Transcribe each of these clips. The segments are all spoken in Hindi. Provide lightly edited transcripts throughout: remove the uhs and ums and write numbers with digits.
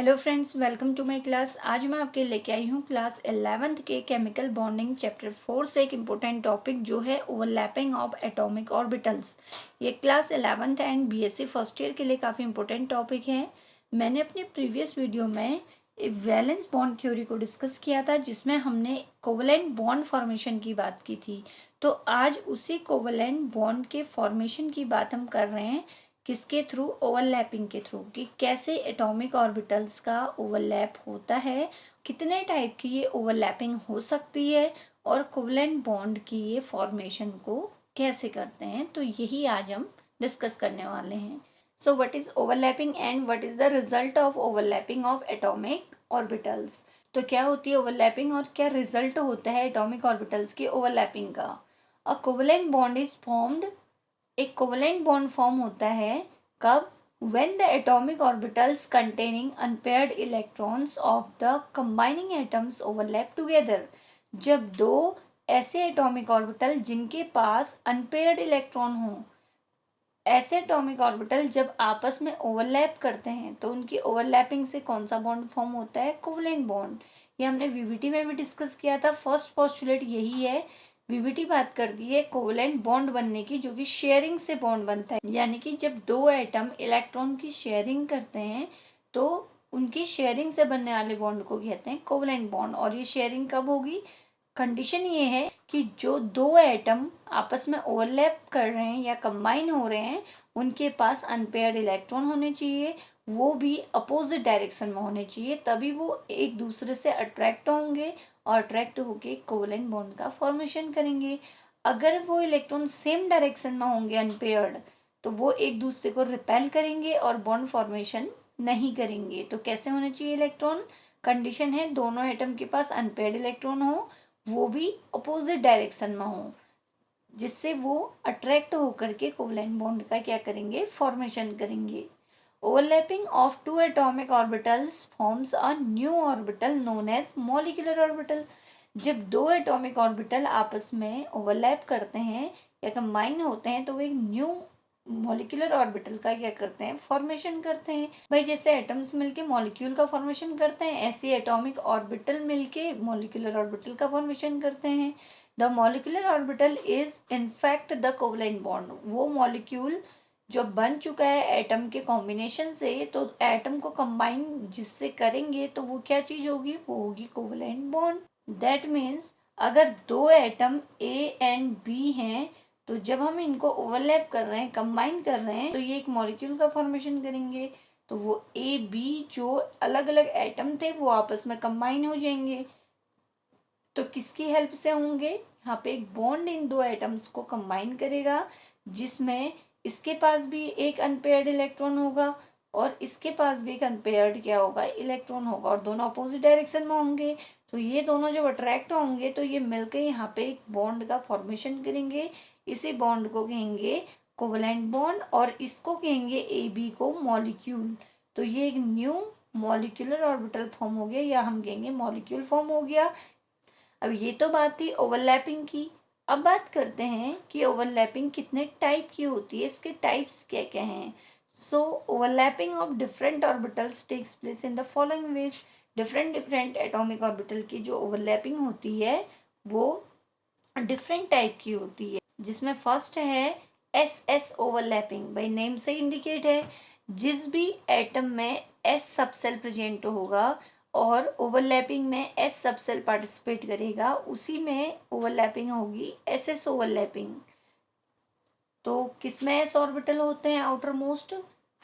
Hello friends, welcome to my class. आज मैं आपके लेके आई हूँ क्लास 11th के केमिकल बॉन्डिंग चैप्टर 4 से एक इम्पोर्टेंट टॉपिक जो है ओवरलैपिंग ऑफ एटॉमिक ऑर्बिटल्स। ये class 11th and BSc first year के लिए काफ़ी इम्पोर्टेंट टॉपिक है। मैंने अपने प्रीवियस वीडियो में एक वैलेंस बॉन्ड थ्योरी को डिस्कस किया था जिसमें हमने कोवलेंट बॉन्ड फॉर्मेशन की बात की थी। तो आज उसी कोवलेंट बॉन्ड के फॉर्मेशन की बात हम कर रहे हैं। किसके थ्रू? ओवरलैपिंग के थ्रू, कि कैसे एटॉमिक ऑर्बिटल्स का ओवरलैप होता है, कितने टाइप की ये ओवरलैपिंग हो सकती है और कोवलेंट बॉन्ड की ये फॉर्मेशन को कैसे करते हैं। तो यही आज हम डिस्कस करने वाले हैं। So what is overlapping and what is the result of overlapping of atomic orbitals. तो क्या होती है ओवरलैपिंग और क्या रिजल्ट होता है एटॉमिक ऑर्बिटल्स की ओवरलैपिंग का। A covalent bond is formed, एक कोवलेंट बॉन्ड फॉर्म होता है कब? when the atomic orbitals containing unpaired electrons of the combining atoms overlap together। जब दो ऐसे एटॉमिक ऑर्बिटल जिनके पास अनपेयर्ड इलेक्ट्रॉन हो, ऐसे एटॉमिक ऑर्बिटल जब आपस में ओवरलैप करते हैं तो उनकी ओवरलैपिंग से कौन सा बॉन्ड फॉर्म होता है? Covalent bond. ये हमने वीवीटी में भी डिस्कस किया था। फर्स्ट पोस्टुलेट यही है। वीवीटी बात करती है कोवलेंट बॉन्ड बनने की, जो कि शेयरिंग से बॉन्ड बनता है। यानी कि जब दो एटम इलेक्ट्रॉन की शेयरिंग करते हैं तो उनकी शेयरिंग से बनने वाले बॉन्ड को कहते हैं कोवलेंट बॉन्ड। और ये शेयरिंग कब होगी? कंडीशन ये है कि जो दो एटम आपस में ओवरलैप कर रहे हैं या कंबाइन हो रहे हैं उनके पास अनपेयर्ड इलेक्ट्रॉन होने चाहिए, वो भी अपोजिट डायरेक्शन में होने चाहिए, तभी वो एक दूसरे से अट्रैक्ट होंगे और अट्रैक्ट होके कोवलेंट बॉन्ड का फॉर्मेशन करेंगे। अगर वो इलेक्ट्रॉन सेम डायरेक्शन में होंगे अनपेयर्ड, तो वो एक दूसरे को रिपेल करेंगे और बॉन्ड फॉर्मेशन नहीं करेंगे। तो कैसे होने चाहिए इलेक्ट्रॉन? कंडीशन है दोनों एटम के पास अनपेयर्ड इलेक्ट्रॉन हो, वो भी अपोजिट डायरेक्शन में हो, जिससे वो अट्रैक्ट होकर के कोवलेंट बॉन्ड का क्या करेंगे? फॉर्मेशन करेंगे। Overlapping of two atomic orbitals forms a new orbital known as molecular orbital. जब दो एटॉमिक ऑर्बिटल आपस में ओवरलैप करते हैं या कंबाइन होते हैं तो वो एक न्यू मॉलिक्यूलर ऑर्बिटल का क्या करते हैं? फॉर्मेशन करते हैं। भाई जैसे एटम्स मिलके मॉलिक्यूल का फॉर्मेशन करते हैं, ऐसे एटॉमिक ऑर्बिटल मिलके मॉलिक्यूलर ऑर्बिटल का फॉर्मेशन करते हैं। The molecular orbital is in fact the covalent bond. वो मॉलिक्यूल जो बन चुका है एटम के कॉम्बिनेशन से, तो एटम को कंबाइन जिससे करेंगे तो वो क्या चीज होगी? वो होगी कोवलेंट बॉन्ड। दैट मीन्स अगर दो एटम ए एंड बी हैं तो जब हम इनको ओवरलैप कर रहे हैं, कंबाइन कर रहे हैं, तो ये एक मॉलिक्यूल का फॉर्मेशन करेंगे। तो वो ए बी जो अलग अलग एटम थे वो आपस में कंबाइन हो जाएंगे। तो किसकी हेल्प से होंगे? यहाँ पे एक बॉन्ड इन दो एटम्स को कंबाइन करेगा, जिसमें इसके पास भी एक अनपेयर्ड इलेक्ट्रॉन होगा और इसके पास भी एक अनपेयर्ड क्या होगा? इलेक्ट्रॉन होगा, और दोनों अपोजिट डायरेक्शन में होंगे। तो ये दोनों जब अट्रैक्ट होंगे तो ये मिलकर यहाँ पे एक बॉन्ड का फॉर्मेशन करेंगे। इसी बॉन्ड को कहेंगे कोवलेंट बॉन्ड और इसको कहेंगे ए बी को मॉलिक्यूल। तो ये एक न्यू मॉलिक्यूलर ऑर्बिटल फॉर्म हो गया, या हम कहेंगे मॉलिक्यूल फॉर्म हो गया। अब ये तो बात थी ओवरलैपिंग की। अब बात करते हैं कि ओवरलैपिंग कितने टाइप की होती है, इसके टाइप्स क्या क्या हैं। So overlapping of different orbitals takes place in the following ways. Different different atomic orbital की जो ओवरलैपिंग होती है वो डिफरेंट टाइप की होती है, जिसमें फर्स्ट है S s overlapping. By name से इंडिकेट है, जिस भी एटम में एस सबसेल प्रेजेंट होगा और ओवरलैपिंग में एस सबसेल पार्टिसिपेट करेगा, उसी में ओवरलैपिंग होगी एस एस ओवरलैपिंग। तो किसमें एस ऑर्बिटल होते हैं? Outer most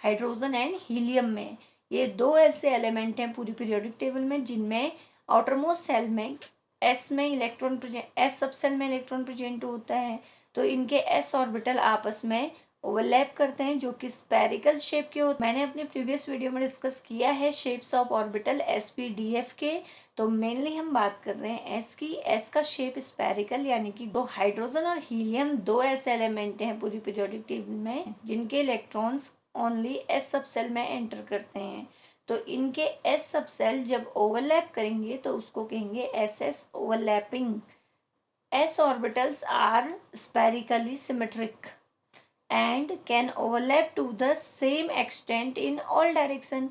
hydrogen and helium में। ये दो ऐसे एलिमेंट हैं पूरी पीरियोडिक टेबल में जिनमें आउटर मोस्ट सेल में एस में इलेक्ट्रॉन प्रेजेंट, एस सबसेल में इलेक्ट्रॉन प्रेजेंट होता है। तो इनके एस ऑर्बिटल आपस में ओवरलैप करते हैं, जो कि स्पेरिकल शेप के होते हैं। मैंने अपने प्रीवियस वीडियो में डिस्कस किया है shapes of orbital S P D F के। तो मेनली हम बात कर रहे हैं एस की। एस का शेप स्पेरिकल, यानी कि दो हाइड्रोजन और हीलियम दो ऐसे एलिमेंट हैं पूरी पीरियोडिक टेबल में जिनके इलेक्ट्रॉन्स ओनली एस सब सेल में एंटर करते हैं। तो इनके एस सब सेल जब ओवरलैप करेंगे तो उसको कहेंगे s s overlapping. S orbitals are spherically symmetric and can overlap to the same extent in all direction।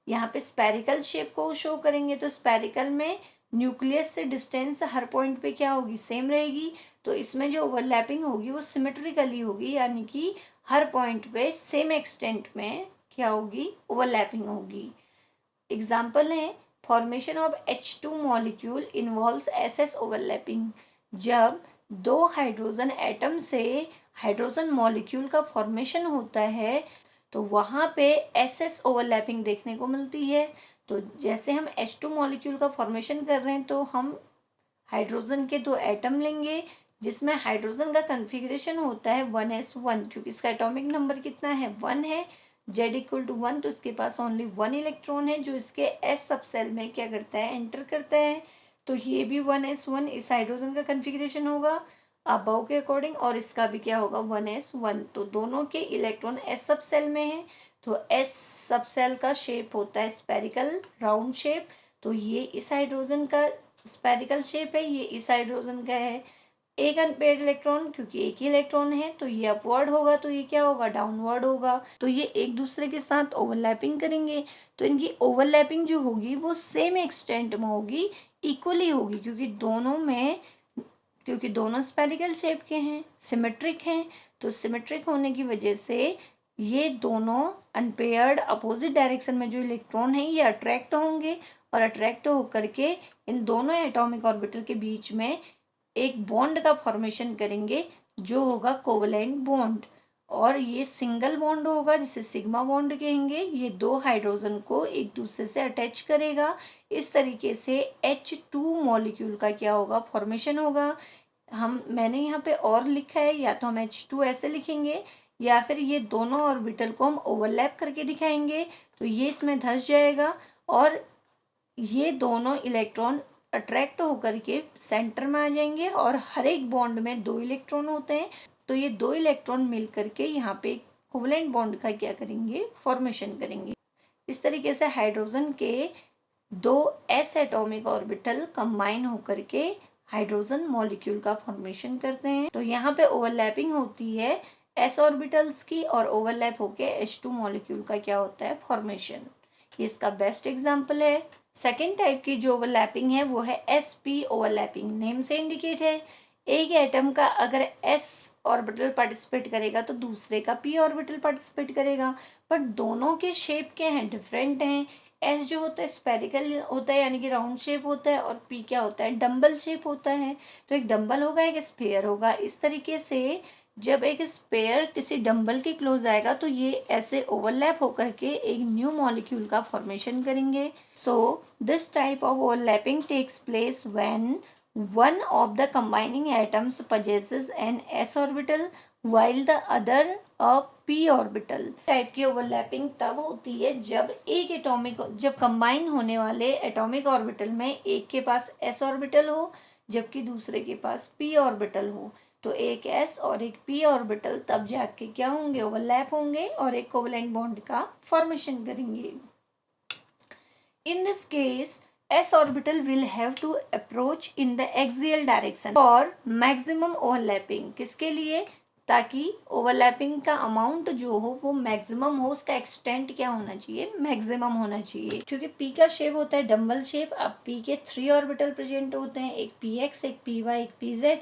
यहाँ पे स्पेरिकल शेप को शो करेंगे तो स्पेरिकल में न्यूक्लियस से डिस्टेंस हर पॉइंट पे क्या होगी, सेम रहेगी। तो इसमें जो ओवरलैपिंग होगी वो सिमेट्रिकली होगी, यानी कि हर पॉइंट पे सेम एक्सटेंट में क्या होगी, ओवरलैपिंग होगी। एग्जाम्पल है formation of H2 molecule involves SS overlapping. जब दो हाइड्रोजन एटम से हाइड्रोजन मॉलिक्यूल का फॉर्मेशन होता है तो वहाँ पे SS ओवरलैपिंग देखने को मिलती है। तो जैसे हम H2 मॉलिक्यूल का फॉर्मेशन कर रहे हैं तो हम हाइड्रोजन के दो एटम लेंगे जिसमें हाइड्रोजन का कन्फिग्रेशन होता है 1s1, क्योंकि इसका एटॉमिक नंबर कितना है, 1 है। Z=1, तो इसके पास ओनली 1 इलेक्ट्रॉन है जो इसके S सब सेल में क्या करता है, एंटर करता है। तो ये भी 1s1 इस हाइड्रोजन का कन्फिग्रेशन होगा अबव के अकॉर्डिंग, और इसका भी क्या होगा, 1s1। तो दोनों के इलेक्ट्रॉन S सब सेल में है। तो S सब सेल का शेप होता है स्पेरिकल राउंड शेप। तो ये इस हाइड्रोजन का स्पेरिकल शेप है, ये इस हाइड्रोजन का है। एक अनपेयर्ड इलेक्ट्रॉन, क्योंकि एक ही इलेक्ट्रॉन है तो ये अपवर्ड होगा, तो ये क्या होगा, डाउनवर्ड होगा। तो ये एक दूसरे के साथ ओवरलैपिंग करेंगे तो इनकी ओवरलैपिंग जो होगी वो सेम एक्सटेंट में होगी, इक्वली होगी, क्योंकि दोनों स्पेरिकल शेप के हैं, सिमेट्रिक हैं। तो सिमेट्रिक होने की वजह से ये दोनों अनपेयर्ड अपोजिट डायरेक्शन में जो इलेक्ट्रॉन है ये अट्रैक्ट होंगे, और अट्रैक्ट होकर के इन दोनों एटॉमिक ऑर्बिटल के बीच में एक बॉन्ड का फॉर्मेशन करेंगे जो होगा कोवलेंट बॉन्ड। और ये सिंगल बॉन्ड होगा जिसे सिग्मा बॉन्ड कहेंगे। ये दो हाइड्रोजन को एक दूसरे से अटैच करेगा। इस तरीके से H2 मॉलिक्यूल का क्या होगा, फॉर्मेशन होगा। मैंने यहाँ पे और लिखा है, या तो हम H2 ऐसे लिखेंगे या फिर ये दोनों ऑर्बिटल को हम ओवरलैप करके दिखाएंगे। तो ये इसमें धंस जाएगा और ये दोनों इलेक्ट्रॉन अट्रैक्ट होकर के सेंटर में आ जाएंगे, और हर एक बॉन्ड में दो इलेक्ट्रॉन होते हैं। तो ये दो इलेक्ट्रॉन मिल करके यहाँ पे कोवलेंट बॉन्ड का क्या करेंगे, फॉर्मेशन करेंगे। इस तरीके से हाइड्रोजन के दो s एटॉमिक ऑर्बिटल कंबाइन होकर के हाइड्रोजन मॉलिक्यूल का फॉर्मेशन करते हैं। तो यहाँ पे ओवरलैपिंग होती है s ऑर्बिटल्स की, और ओवरलैप होके H2 मॉलिक्यूल का क्या होता है, फॉर्मेशन। ये इसका बेस्ट एग्जांपल है। सेकेंड टाइप की जो ओवरलैपिंग है वो है sp ओवरलैपिंग। नेम से इंडिकेट है, एक एटम का अगर s ऑर्बिटल पार्टिसिपेट करेगा तो दूसरे का p ऑर्बिटल पार्टिसिपेट करेगा, बट दोनों के शेप क्या हैं, डिफरेंट हैं। एस जो होता है स्पेरिकल होता है, यानी कि राउंड शेप होता है, और पी क्या होता है, डम्बल शेप होता है। तो एक डम्बल होगा, एक स्फीयर होगा। इस तरीके से जब एक स्पेयर किसी डंबल के क्लोज आएगा तो ये ऐसे ओवरलैप होकर के एक न्यू मॉलिक्यूल का फॉर्मेशन करेंगे। So this type of overlapping takes place when one of the combining atoms possesses an s orbital while the other a p orbital। Type की ओवरलैपिंग तब होती है जब कंबाइन होने वाले एटॉमिक ऑर्बिटल में एक के पास s ऑर्बिटल हो जबकि दूसरे के पास p ऑर्बिटल हो। तो एक s और एक p ऑर्बिटल तब जाके क्या होंगे, ओवरलैप होंगे और एक कोवलेंट बॉन्ड का फॉर्मेशन करेंगे। In this case, s orbital will have to approach in the axial direction for maximum overlapping। किसके लिए, ताकि ओवरलैपिंग का अमाउंट जो हो वो मैक्सिमम हो, उसका एक्सटेंट क्या होना चाहिए, मैक्सिमम होना चाहिए। क्योंकि p का शेप होता है डम्बल शेप। अब p के 3 ऑर्बिटल प्रेजेंट होते हैं, एक px, एक py, एक pz।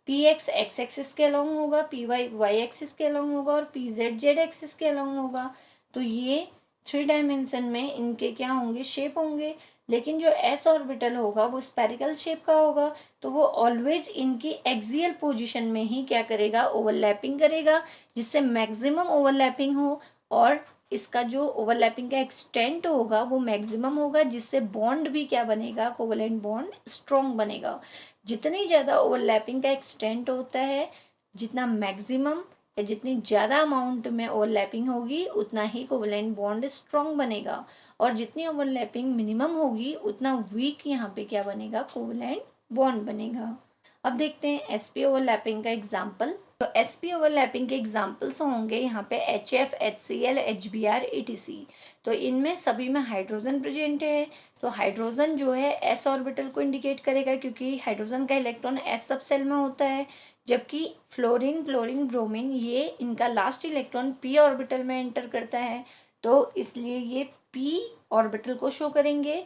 px x एक्सिस के अलोंग होगा, py y एक्सिस के अलोंग होगा, और pz z एक्सिस के अलोंग होगा। तो ये 3 डायमेंशन में इनके क्या होंगे, शेप होंगे। लेकिन जो s ऑर्बिटल होगा वो स्पेरिकल शेप का होगा, तो वो ऑलवेज इनकी एक्सियल पोजीशन में ही क्या करेगा, ओवरलैपिंग करेगा, जिससे मैक्सिमम ओवरलैपिंग हो। और इसका जो ओवरलैपिंग का एक्सटेंट होगा वो मैक्सिमम होगा, जिससे बॉन्ड भी क्या बनेगा, कोवलेंट बॉन्ड स्ट्रॉन्ग बनेगा। जितनी ज़्यादा ओवरलैपिंग का एक्सटेंट होता है, जितना मैक्सिमम या जितनी ज़्यादा अमाउंट में ओवरलैपिंग होगी उतना ही कोवलेंट बॉन्ड स्ट्रॉन्ग बनेगा, और जितनी ओवरलैपिंग मिनिमम होगी उतना वीक यहाँ पे क्या बनेगा, कोवलेंट बॉन्ड बनेगा। अब देखते हैं sp ओवरलैपिंग का एग्जाम्पल। तो sp ओवरलैपिंग के एग्जाम्पल्स होंगे यहाँ पे HF, HCl, HBr, etc। तो इनमें सभी में हाइड्रोजन प्रेजेंट है। तो हाइड्रोजन जो है s ऑर्बिटल को इंडिकेट करेगा, क्योंकि हाइड्रोजन का इलेक्ट्रॉन s सब सेल में होता है, जबकि फ्लोरीन, क्लोरीन, ब्रोमीन ये इनका लास्ट इलेक्ट्रॉन p ऑर्बिटल में एंटर करता है। तो इसलिए ये p ऑर्बिटल को शो करेंगे,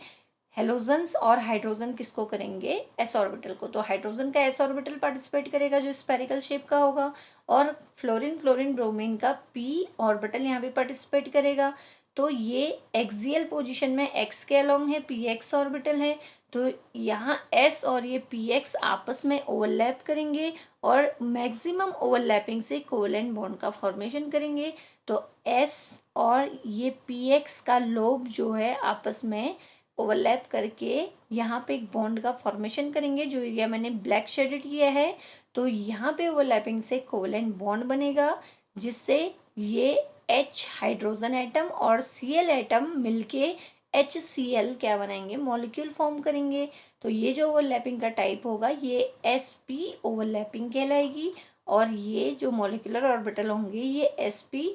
हेलोजन्स और हाइड्रोजन किसको करेंगे, एस ऑर्बिटल को। तो हाइड्रोजन का एस ऑर्बिटल पार्टिसिपेट करेगा जो स्पेरिकल शेप का होगा, और फ्लोरीन क्लोरीन ब्रोमीन का पी ऑर्बिटल यहाँ पे पार्टिसिपेट करेगा। तो ये एक्सियल पोजीशन में एक्स के अलोंग है, पी एक्स ऑर्बिटल है। तो यहाँ एस और ये पी एक्स आपस में ओवरलैप करेंगे और मैक्सिमम ओवरलैपिंग से कोवेलेंट बॉन्ड का फॉर्मेशन करेंगे। तो एस और ये पी एक्स का लोब जो है आपस में ओवरलैप करके यहाँ पे एक बॉन्ड का फॉर्मेशन करेंगे, जो एरिया मैंने ब्लैक शेडेड किया है। तो यहाँ पे ओवरलैपिंग से कोवेलेंट बॉन्ड बनेगा, जिससे ये H हाइड्रोजन एटम और Cl एटम मिलके HCl क्या बनाएंगे, मॉलिक्यूल फॉर्म करेंगे। तो ये जो ओवरलैपिंग का टाइप होगा ये sp ओवरलैपिंग कहलाएगी, और ये जो मॉलिक्यूलर ऑर्बिटल होंगे ये sp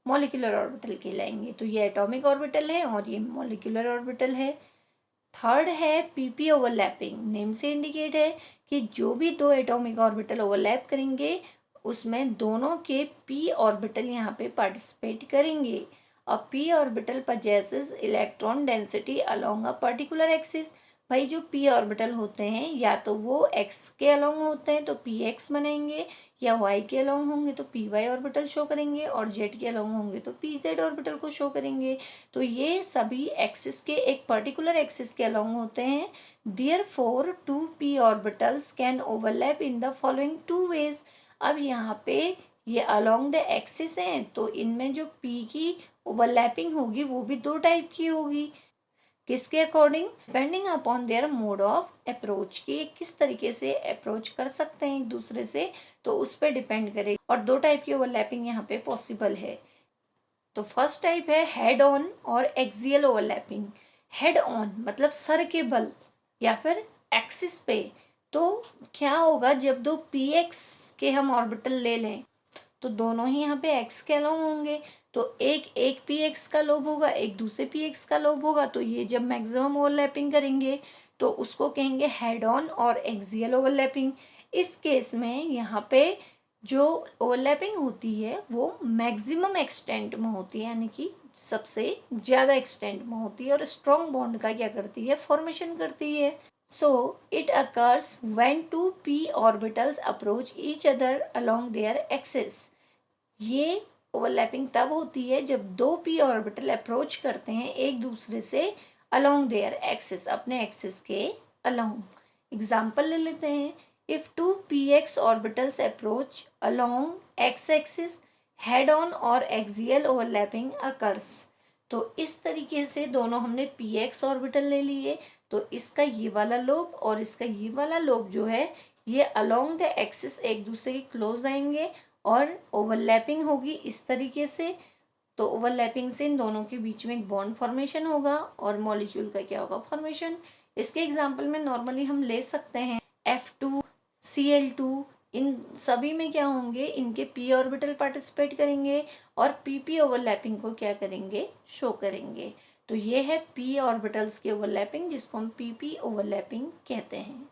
मॉलिक्यूलर ऑर्बिटल कहलाएंगे। तो ये एटॉमिक ऑर्बिटल है और ये मॉलिक्यूलर ऑर्बिटल है। थर्ड है पीपी ओवरलैपिंग। नेम से इंडिकेट है कि जो भी दो एटॉमिक ऑर्बिटल ओवरलैप करेंगे उसमें दोनों के पी ऑर्बिटल यहाँ पे पार्टिसिपेट करेंगे। A P orbital possesses electron density along a particular axis. भाई जो पी ऑर्बिटल होते हैं या तो वो एक्स के अलोंग होते हैं तो पी एक्स बनाएंगे, या वाई के अलोंग होंगे तो पी वाई ऑर्बिटल शो करेंगे, और जेड के अलोंग होंगे तो पी जेड ऑर्बिटल को शो करेंगे। तो ये सभी एक्सिस के एक पर्टिकुलर एक्सिस के अलोंग होते हैं। Therefore, two p orbitals can overlap in the following two ways. अब यहाँ पे ये अलोंग द एक्सिस हैं तो इनमें जो p की ओवरलैपिंग होगी वो भी दो टाइप की होगी। किसके according, depending upon their mode of approach, कि किस तरीके से अप्रोच कर सकते हैं एक दूसरे से, तो उस पर डिपेंड करेगी। और दो टाइप की ओवरलैपिंग यहाँ पे पॉसिबल है। तो फर्स्ट टाइप है हेड ऑन और एक्सियल ओवरलैपिंग। हेड ऑन मतलब सर के बल या फिर एक्सिस पे। तो क्या होगा, जब दो पी एक्स के हम ऑर्बिटल ले लें तो दोनों ही यहाँ पे एक्स के अलोंग होंगे। तो एक पी एक्स का लोब होगा, एक दूसरे पी एक्स का लोब होगा। तो ये जब मैक्सिमम ओवरलैपिंग करेंगे तो उसको कहेंगे हेड ऑन और एक्सियल ओवरलैपिंग। इस केस में यहाँ पे जो ओवरलैपिंग होती है वो मैक्सिमम एक्सटेंट में होती है, यानी कि सबसे ज़्यादा एक्सटेंट में होती है, और स्ट्रॉन्ग बॉन्ड का क्या करती है, फॉर्मेशन करती है। So it occurs when two p orbitals approach each other along their axis. ये ओवरलैपिंग तब होती है जब दो p ऑर्बिटल अप्रोच करते हैं एक दूसरे से along their axis, अपने एक्सिस के along। एग्जाम्पल ले लेते हैं। If two px orbitals approach along x axis, head on और axial overlapping occurs। तो इस तरीके से दोनों हमने px ऑर्बिटल ले लिए, तो इसका ये वाला लोब और इसका ये वाला लोब जो है ये अलोंग द एक्सिस एक दूसरे के क्लोज आएंगे और ओवरलैपिंग होगी इस तरीके से। तो ओवरलैपिंग से इन दोनों के बीच में एक बॉन्ड फॉर्मेशन होगा और मॉलिक्यूल का क्या होगा, फॉर्मेशन। इसके एग्जाम्पल में नॉर्मली हम ले सकते हैं F2Cl2। इन सभी में क्या होंगे, इनके p ऑर्बिटल पार्टिसिपेट करेंगे और pp ओवरलैपिंग को क्या करेंगे, शो करेंगे। तो ये है p ऑर्बिटल्स की ओवरलैपिंग, जिसको हम pp ओवरलैपिंग कहते हैं।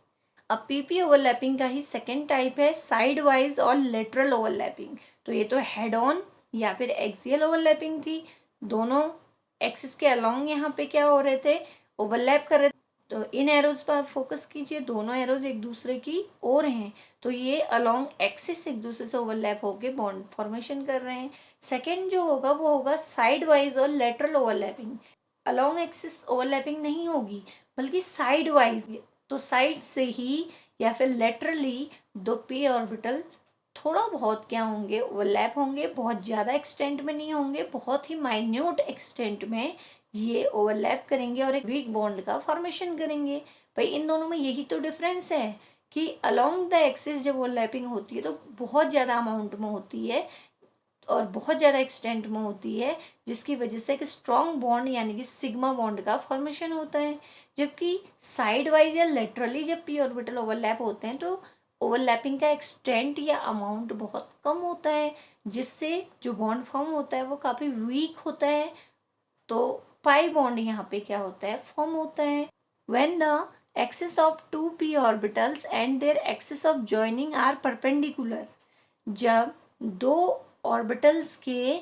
अब pp ओवरलैपिंग का ही सेकेंड टाइप है साइड वाइज और लेटरल ओवरलैपिंग। तो ये तो हेड ऑन या फिर एक्सियल ओवरलैपिंग थी, दोनों एक्सिस के अलोंग यहाँ पे क्या हो रहे थे, ओवरलैप कर रहे थे। तो इन एरोज पर फोकस कीजिए, दोनों एरोज एक दूसरे की ओर हैं, तो ये अलोंग एक्सिस एक दूसरे से ओवरलैप होके बॉन्ड फॉर्मेशन कर रहे हैं। सेकेंड जो होगा वो होगा साइड वाइज और lateral overlapping. Along axis overlapping नहीं होगी बल्कि साइड वाइज, तो साइड से ही या फिर लेटरली दो p ऑर्बिटल थोड़ा बहुत क्या होंगे, ओवरलैप होंगे, बहुत ज़्यादा एक्सटेंट में नहीं होंगे, बहुत ही माइन्यूट एक्सटेंट में ये ओवरलैप करेंगे और एक वीक बॉन्ड का फॉर्मेशन करेंगे। भाई इन दोनों में यही तो डिफरेंस है कि अलोंग द एक्सिस जब ओवरलैपिंग होती है तो बहुत ज़्यादा अमाउंट में होती है और बहुत ज़्यादा एक्सटेंट में होती है, जिसकी वजह से एक स्ट्रॉन्ग बॉन्ड यानी कि सिग्मा बॉन्ड का फॉर्मेशन होता है। जबकि साइड वाइज या लेटरली जब p ऑर्बिटल ओवरलैप होते हैं तो ओवरलैपिंग का एक्सटेंट या अमाउंट बहुत कम होता है, जिससे जो बॉन्ड फॉर्म होता है वो काफ़ी वीक होता है। तो पाई बॉन्ड यहाँ पे क्या होता है, फॉर्म होता है। When the axis of two p orbitals and their axis of joining are perpendicular, जब दो ऑर्बिटल्स के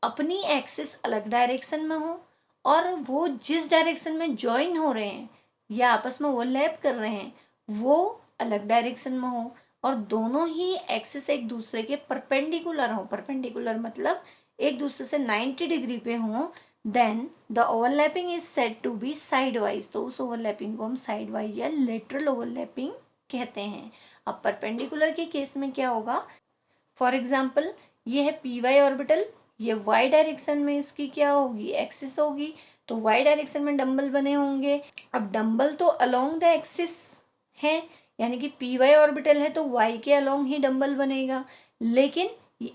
अपनी एक्सिस अलग डायरेक्शन में हो और वो जिस डायरेक्शन में ज्वाइन हो रहे हैं या आपस में ओवरलैप कर रहे हैं वो अलग डायरेक्शन में हो, और दोनों ही एक्सिस एक दूसरे के परपेंडिकुलर हो, परपेंडिकुलर मतलब एक दूसरे से 90 डिग्री पे हो, then the overlapping is said to be side wise. तो उस ओवरलैपिंग को हम साइड वाइज या लेटरल ओवरलैपिंग कहते हैं। अब परपेंडिकुलर के केस में क्या होगा, फॉर एग्जाम्पल ये है पी वाई ऑर्बिटल, ये वाई डायरेक्शन में इसकी क्या होगी, एक्सिस होगी, तो वाई डायरेक्शन में डंबल बने होंगे। अब डंबल तो अलोंग द एक्सिस है, यानी कि पी वाई ऑर्बिटल है तो वाई के अलोंग ही डंबल बनेगा, लेकिन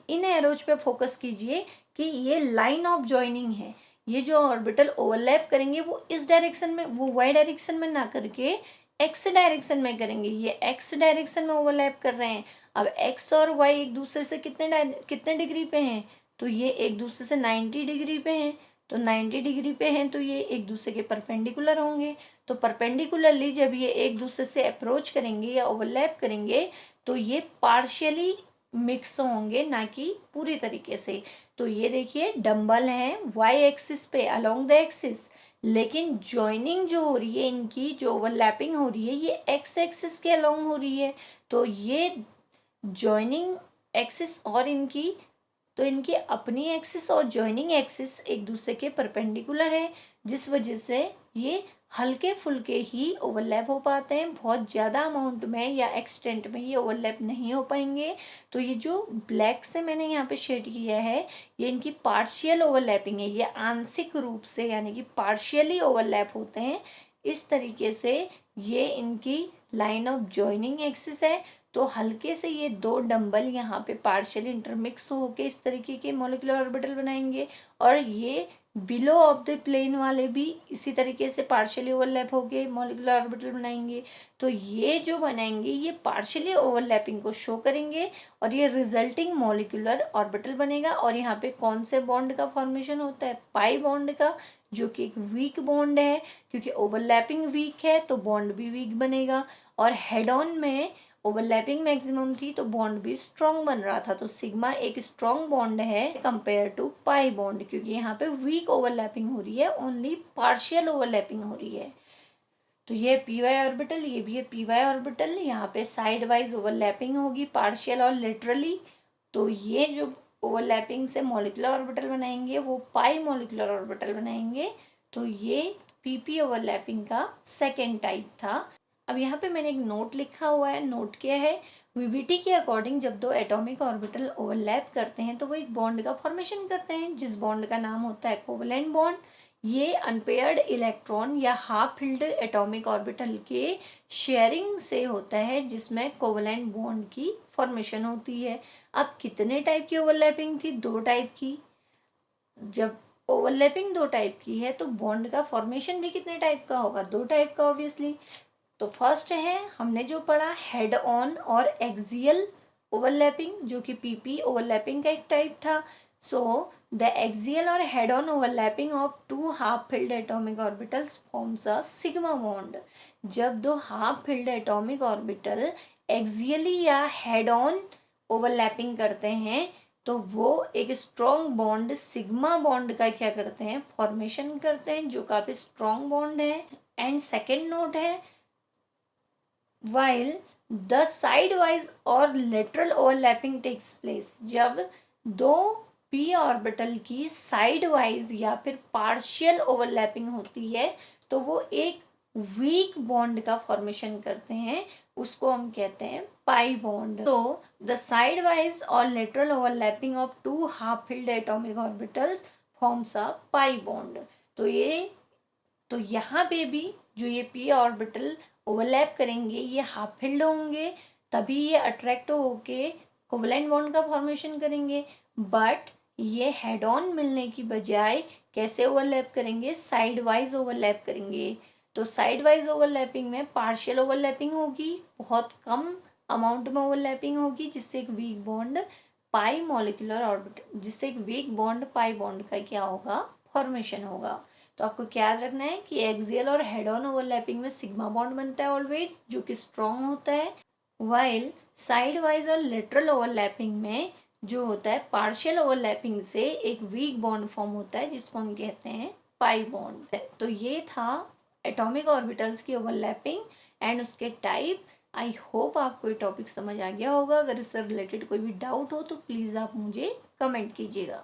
इन एरोज पे फोकस कीजिए कि ये लाइन ऑफ ज्वाइनिंग है, ये जो ऑर्बिटल ओवरलैप करेंगे वो इस डायरेक्शन में, वो वाई डायरेक्शन में ना करके एक्स डायरेक्शन में करेंगे, ये एक्स डायरेक्शन में ओवरलैप कर रहे हैं। अब एक्स और वाई एक दूसरे से कितने डिग्री पे हैं, तो ये एक दूसरे से 90 डिग्री पे हैं, तो 90 डिग्री पे हैं तो ये एक दूसरे के परपेंडिकुलर होंगे। तो परपेंडिकुलरली जब ये एक दूसरे से अप्रोच करेंगे या ओवरलैप करेंगे तो ये पार्शियली मिक्स होंगे, ना कि पूरी तरीके से। तो ये देखिए डंबल है वाई एक्सिस पे अलोंग द एक्सिस, लेकिन ज्वाइनिंग जो हो रही है इनकी, जो ओवरलैपिंग हो रही है ये एक्स एक्सिस के अलोंग हो रही है। तो ये ज्वाइनिंग एक्सिस और इनकी, तो इनकी अपनी एक्सिस और ज्वाइनिंग एक्सिस एक दूसरे के परपेंडिकुलर है, जिस वजह से ये हल्के फुल्के ही ओवरलैप हो पाते हैं, बहुत ज़्यादा अमाउंट में या एक्सटेंट में ये ओवरलैप नहीं हो पाएंगे। तो ये जो ब्लैक से मैंने यहाँ पे शेड किया है ये इनकी पार्शियल ओवरलैपिंग है, ये आंशिक रूप से यानी कि पार्शियली ओवरलैप होते हैं। इस तरीके से ये इनकी लाइन ऑफ ज्वाइनिंग एक्सिस है। तो हल्के से ये दो डंबल यहाँ पे पार्शियली इंटरमिक्स होके इस तरीके के मॉलिक्यूलर ऑर्बिटल बनाएंगे, और ये बिलो ऑफ द प्लेन वाले भी इसी तरीके से पार्शियली ओवरलैप होके मॉलिक्यूलर ऑर्बिटल बनाएंगे। तो ये जो बनाएंगे ये पार्शियली ओवरलैपिंग को शो करेंगे और ये रिजल्टिंग मॉलिक्यूलर ऑर्बिटल बनेगा। और यहाँ पे कौन से बॉन्ड का फॉर्मेशन होता है, पाई बॉन्ड का, जो कि एक वीक बॉन्ड है, क्योंकि ओवरलैपिंग वीक है तो बॉन्ड भी वीक बनेगा। और हेड ऑन में ओवरलैपिंग मैक्सिमम थी तो बॉन्ड भी स्ट्रॉन्ग बन रहा था। तो सिग्मा एक स्ट्रॉन्ग बॉन्ड है कंपेयर टू पाई बॉन्ड, क्योंकि यहाँ पे वीक ओवरलैपिंग हो रही है, ओनली पार्शियल ओवरलैपिंग हो रही है। तो ये पी वाई ऑर्बिटल, ये भी है पी वाई ऑर्बिटल, यहाँ पे साइड वाइज ओवरलैपिंग होगी पार्शियल और लिटरली। तो ये जो ओवरलैपिंग से मॉलिक्यूलर ऑर्बिटल बनाएंगे वो पाई मॉलिक्यूलर ऑर्बिटल बनाएंगे। तो ये पीपी ओवरलैपिंग का सेकेंड टाइप था। अब यहाँ पे मैंने एक नोट लिखा हुआ है, नोट क्या है, वीवीटी के अकॉर्डिंग जब दो एटॉमिक ऑर्बिटल ओवरलैप करते हैं तो वो एक बॉन्ड का फॉर्मेशन करते हैं, जिस बॉन्ड का नाम होता है कोवलेंट बॉन्ड। ये अनपेयर्ड इलेक्ट्रॉन या हाफ फिल्ड एटॉमिक ऑर्बिटल के शेयरिंग से होता है, जिसमें कोवलेंट बॉन्ड की फॉर्मेशन होती है। अब कितने टाइप की ओवरलैपिंग थी, दो टाइप की। जब ओवरलैपिंग दो टाइप की है तो बॉन्ड का फॉर्मेशन भी कितने टाइप का होगा, दो टाइप का ऑब्वियसली। तो फर्स्ट है हमने जो पढ़ा हेड ऑन और एक्सियल ओवरलैपिंग, जो कि पीपी ओवरलैपिंग का एक टाइप था। सो द एक्सियल और head on overlapping of two half filled atomic orbitals forms a sigma bond. जब दो half filled atomic orbital axially या हेड ऑन ओवरलैपिंग करते हैं तो वो एक स्ट्रॉन्ग बॉन्ड सिग्मा बॉन्ड का क्या करते हैं, फॉर्मेशन करते हैं, जो काफी स्ट्रॉन्ग बॉन्ड है। एंड सेकेंड नोट है, while the sidewise or lateral overlapping takes place, जब दो p ऑर्बिटल की साइड वाइज या फिर पार्शियल ओवरलैपिंग होती है तो वो एक वीक बॉन्ड का फॉर्मेशन करते हैं, उसको हम कहते हैं पाई बॉन्ड। तो द साइड वाइज और lateral overlapping of two half filled atomic orbitals forms a pi bond. तो ये, तो यहाँ पे भी जो ये पी ऑर्बिटल ओवरलैप करेंगे ये हाफ फिल्ड होंगे, तभी ये अट्रैक्ट होके कोवलेंट बॉन्ड का फॉर्मेशन करेंगे। बट ये हेड ऑन मिलने की बजाय कैसे ओवरलैप करेंगे, साइड वाइज ओवरलैप करेंगे। तो साइड वाइज ओवरलैपिंग में पार्शियल ओवरलैपिंग होगी, बहुत कम अमाउंट में ओवरलैपिंग होगी, जिससे एक weak bond pi molecular orbital, जिससे एक वीक बॉन्ड पाई बॉन्ड का क्या होगा, फॉर्मेशन होगा। तो आपको क्या याद रखना है कि एक्सियल और हेड ऑन ओवरलैपिंग में सिग्मा बॉन्ड बनता है ऑलवेज, जो कि स्ट्रॉन्ग होता है, वाइल साइड वाइज और लेटरल ओवरलैपिंग में जो होता है पार्शियल ओवरलैपिंग से एक वीक बॉन्ड फॉर्म होता है, जिसको हम कहते हैं पाई बॉन्ड। तो ये था एटॉमिक ऑर्बिटल्स की ओवरलैपिंग एंड उसके टाइप। आई होप आपको ये टॉपिक समझ आ गया होगा। अगर इससे रिलेटेड कोई भी डाउट हो तो प्लीज़ आप मुझे कमेंट कीजिएगा।